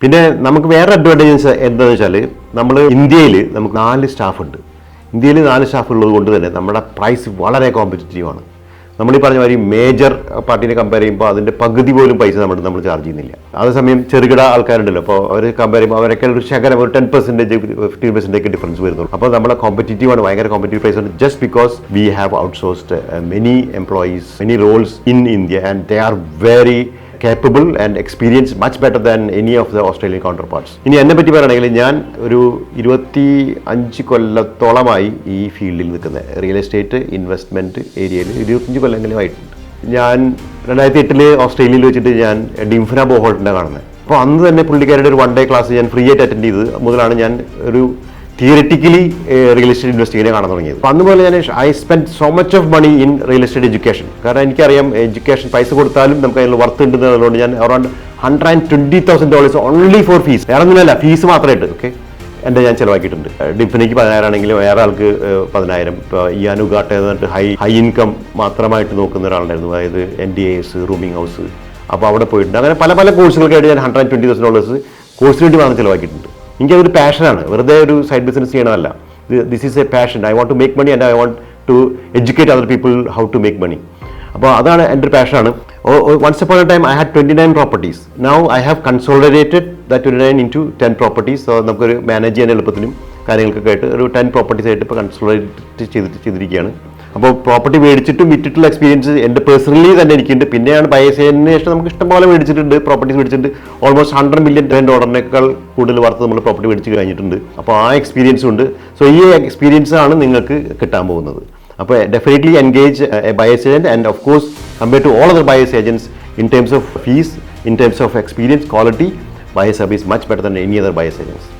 പിന്നെ നമുക്ക് വേറെ അഡ്വാൻറ്റേജസ് എന്താണെന്ന് വെച്ചാൽ നമ്മൾ ഇന്ത്യയിൽ നമുക്ക് 4 സ്റ്റാഫ് ഉണ്ട്. ഇന്ത്യയിൽ 4 സ്റ്റാഫ് ഉള്ളത് കൊണ്ട് തന്നെ നമ്മുടെ പ്രൈസ് വളരെ കോമ്പറ്റീറ്റീവാണ്. നമ്മൾ ഈ പറഞ്ഞ മാതിരി മേജർ പാർട്ടിനെ കമ്പയർ ചെയ്യുമ്പോൾ അതിൻ്റെ പകുതി പോലും പൈസ നമ്മൾ ചാർജ് ചെയ്യുന്നില്ല. അതേസമയം ചെറുകിട ആൾക്കാരുണ്ടല്ലോ, അപ്പോൾ അവർ കമ്പയർ ചെയ്യുമ്പോൾ അവരൊക്കെ ഒരു ശകലം ഒരു 10% 15% ഡിഫറൻസ് വരുന്നുള്ളൂ. അപ്പോൾ നമ്മളെ കോമ്പറ്റീറ്റീവാണ്, ഭയങ്കര കോമ്പറ്റീവ് പ്രൈസ് ആണ്. Just because we have outsourced many employees, many Rolls in India and they are very capable and experienced much better than any of the Australian counterparts. ഇനി എന്നെ പറ്റി പറയുകയാണെങ്കിൽ ഞാൻ ഒരു 25 കൊല്ലത്തോളമായി ഈ ഫീൽഡിൽ നിൽക്കുന്നത്. റിയൽ എസ്റ്റേറ്റ് ഇൻവെസ്റ്റ്മെൻറ്റ് ഏരിയയിൽ 25 കൊല്ലങ്ങളും ആയിട്ടുണ്ട്. ഞാൻ 2008 ഓസ്ട്രേലിയയിൽ വെച്ചിട്ട് ഞാൻ ഡിംഫ്ന ബോഹോൾട്ടിനെ കാണുന്നത്. അപ്പോൾ അന്ന് തന്നെ പുള്ളിക്കാരുടെ ഒരു 1 day ക്ലാസ് ഞാൻ ഫ്രീ ആയിട്ട് അറ്റൻഡ് ചെയ്ത് മുതലാണ് ഞാൻ ഒരു തിയറിറ്റിക്കലി റിയൽ എസ്റ്റേറ്റ് ഇൻവെസ്റ്റിങ്ങിനെ കാണാൻ തുടങ്ങിയത്. അപ്പോൾ അന്ന് പോലെ ഞാൻ I spend so much of money in real estate education. കാരണം എനിക്കറിയാം എഡ്യൂക്കേഷൻ പൈസ കൊടുത്താലും നമുക്ക് അതിൽ വർത്ത് ഉണ്ടെന്നുള്ളതുകൊണ്ട് ഞാൻ അറൗണ്ട് $120,000 ഓൺലി ഫോർ ഫീസ്, വേറെ ഒന്നുമില്ല, ഫീസ് മാത്രമായിട്ട് എൻ്റെ ഞാൻ ചിലവാക്കിയിട്ടുണ്ട്. ഡിംഫിനയ്ക്ക് 10,000 ആണെങ്കിലും വേറെ ആൾക്ക് 10,000. ഇപ്പോൾ ഈ അനുഗാട്ടെ എന്നിട്ട് ഹൈ ഇൻകം മാത്രമായിട്ട് നോക്കുന്ന ഒരാളുണ്ടായിരുന്നു, അതായത് NDAS, റൂമിംഗ് ഹൗസ്. അപ്പോൾ അവിടെ പോയിട്ടുണ്ട്. അങ്ങനെ പല പല കോഴ്സുകൾക്കായിട്ട് ഞാൻ $120,000 കോഴ്സിന് വേണ്ടി മാത്രം ചിലവാക്കിയിട്ടുണ്ട്. എനിക്കതൊരു പാഷനാണ്, വെറുതെ ഒരു സൈഡ് ബിസിനസ് ചെയ്യണമല്ല. This is a passion. I want to make money and I want to educate other people how to make money. അപ്പോൾ അതാണ് എൻ്റെ ഒരു പാഷനാണ്. Once upon a time I had 29 properties. Now I have consolidated that 29 into 10 properties. So നമുക്കൊരു manage ചെയ്യാൻ എളുപ്പത്തിനും കാര്യങ്ങൾക്കൊക്കെ ആയിട്ട് ഒരു 10 പ്രോപ്പർട്ടീസ് ആയിട്ട് ഇപ്പോൾ കൺസോളിഡേറ്റ് ചെയ്തിരിക്കുകയാണ്. അപ്പോൾ പ്രോപ്പർട്ടി മേടിച്ചിട്ടും വിറ്റിട്ടുള്ള എക്സ്പീരിയൻസ് എൻ്റെ പേഴ്സണലി തന്നെ എനിക്കുണ്ട്. പിന്നെയാണ് ബയേഴ്സ് ചെയ്തതിന് ശേഷം നമുക്ക് ഇഷ്ടംപോലെ മേടിച്ചിട്ടുണ്ട്, പ്രോപ്പർട്ടീസ് മേടിച്ചിട്ടുണ്ട്. ഓൾമോസ്റ്റ് $100 million കൂടുതൽ വർത്ത് നമ്മൾ പ്രോപ്പർട്ടി മേടിച്ച് കഴിഞ്ഞിട്ടുണ്ട്. അപ്പോൾ ആ എക്സ്പീരിയൻസും ഉണ്ട്. സോ ഈ എക്സ്പീരിയൻസ് ആണ് നിങ്ങൾക്ക് കിട്ടാൻ പോകുന്നത്. അപ്പോൾ definitely engage a buyers agent and of course compare to all other buyers agents in terms of fees, in terms of experience, quality, buyers service much better than any other buyers agents.